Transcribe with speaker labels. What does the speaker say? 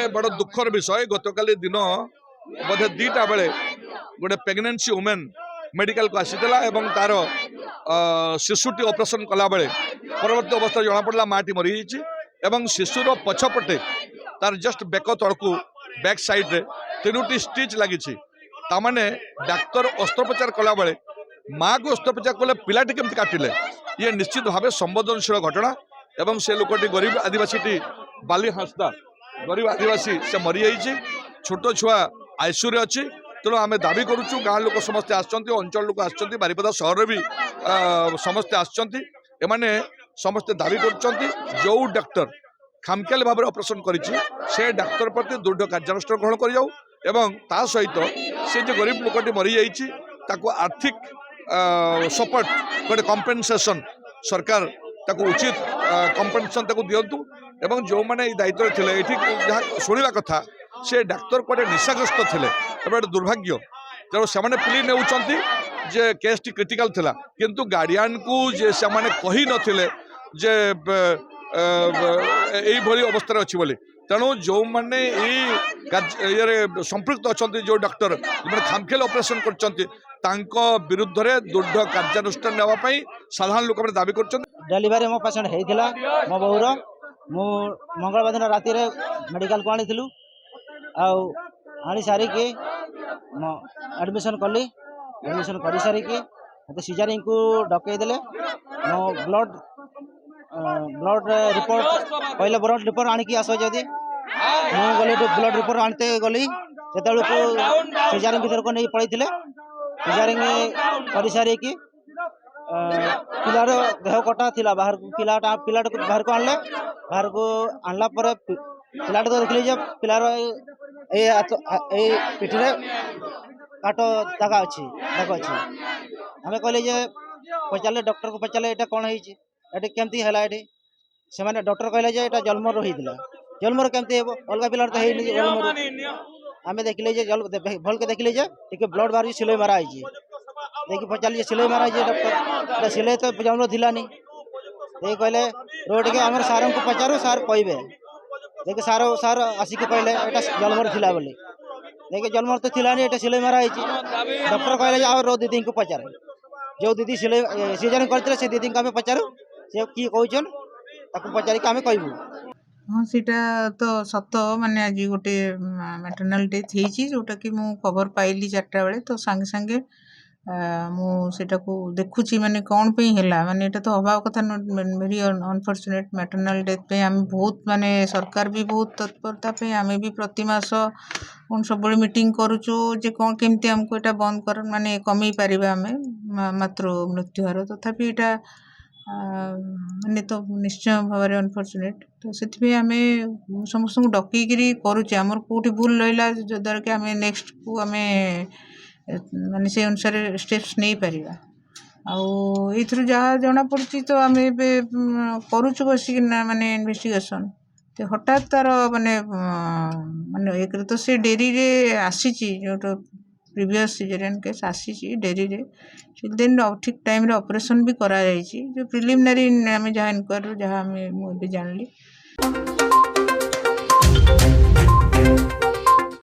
Speaker 1: बड़ दुखर विषय गतकाली दिन बोधे 2टा बेले गोटे प्रेगनेंसी वुमेन मेडिकल को आसीला एवं तार शिशुटी ऑपरेशन कला बेले परवर्ती अवस्था जना पड़ा माटी मरी एवं शिशुर पछपटे तार जस्ट बेक तड़कू बैक साइड रे 3टी स्टिच लगी तामाने डाक्तर अस्त्रोपचार कला बेले माँ को अस्त्रोपचार कले पिलाटी केमती काटिले ये निश्चित भाव संवेदनशील घटना एवं से लोकटी गरीब आदिवासी बाली हांसदा गरीब आदिवासी से मरी जाइए छोट छुआ आईसीयू रे अच्छी तेणु आम दाबी करुचु गाँ लोक समस्ते अंचल लोक आसछन्ति बारिपदा सहर भी समस्ते आसछन्ति एमाने समस्ते दाबी करुछन्ति जो डॉक्टर खामखियाली भाव ऑपरेशन करिछि से डॉक्टर प्रति दृढ़ कार्यानुष्ठान ग्रहण कर जाऊ एवं ता सहित से जो गरीब लोकटी मरी जाइए ताको आर्थिक सपोर्ट गोटे कम्पेनसेशन सरकार ताको उचित कम्पेनसेशन ताको दियंतु एवं जो मैंने दायित्व थे ये जहाँ शुणा कथा से डाक्तर को निशाग्रस्त थे दुर्भाग्य तेणु से प्ली ने जे केस टी क्रिटिकल थिला किंतु गार्डियन को जे से कही नथिले जे यही भली अवस्था अच्छी बोली तेणु जो मैंने ये संपृक्त अच्छा जो डॉक्टर जो खामखियाली ऑपरेशन कर विरुद्ध रे दृढ़ कार्यानुष्ठान नापी साधारण लोक मैंने दाबी कर
Speaker 2: डेलीवरी मो पेसेंट होता मो बोर मु मंगलवार दिन राति मेडिकल को आनी आनी सारिकी एडमिशन कली एडमिशन कर सारिकी मत सीजरिंग को डकईदे मो ब्लड ब्लड रिपोर्ट पहले ब्लड रिपोर्ट आणिकी आस जदि मुझे ब्लड रिपोर्ट आनते गली से सीजरिंग भर को नहीं पड़े सीजरिंग कर सारिकी पिलार देह कटा थिला बाहर पिलाटा बाहर को आणले बाहर को आणला पर पिलाटा तो देखली जे पिलार ए पिठरे काट दाग अच्छी आम कहले जे पचारे डॉक्टर को पचारे ये कौन है केमती है से मैंने डॉक्टर कहले जे ये जन्म रही जन्म केमती हे अलग पिलार तो है जन्म आम देखले जे भल के देखले जे ब्लड बाहर सिलाई मारा देखिए पचारे सिलाई मारा डॉक्टर सिलाई तो जन्म थिलानी देखिए कहले रोड के आम सार को पचारू सार कहे देखिए सार सार आसिक कहले ये जन्म थिला बोली देखिए जन्म तो थिलानी ये सिलाई मारा डॉक्टर कहले आ रो दीदी को पचारे जो दीदी सिलाई सीजन करते से दीदी को आम पचारू से किए कहन ताको पचारिक आम कहबू
Speaker 3: हाँ सीटा तो सत माने आज गोटे मैटरनाल डेथ होती जोटा कि मु खबर पाइली 4टा बेले तो सांगे सांगे मुझा को देखुची माने कौन पे है माने एटा तो हवा कथा वेरी अनफॉर्चुनेट मैटरनाल डेथ पे आम बहुत माने सरकार भी बहुत तत्परता पे आम भी प्रति मास सब मीटिंग करुचु जे कौन केमती हमको एटा बंद कर माने कमी पारिबा आम मात्र मृत्यु हार तथापि एटा माने तो निश्चय भाव में अनफॉर्चुनेट तो से आम समस्त डकईकरी करुचे आमर कौटी भूल रहा जद्वारा कि आम नेक्स्ट को आम माने से अनुसार स्टेप्स नहीं पारिबा आउ जहाँ जना पड़ी तो आम करुचु बसिक माने इन्वेस्टिगेशन तो हठात तार माने माने एक तो से डेरी रे आसी जो प्रीवियस सीजरियन केस आसी डेरी रे देन ठीक टाइम रे ऑपरेशन भी करा जो प्रिलिमिनरी आम जहाँ इनक्वायरी जहाँ आम जानली।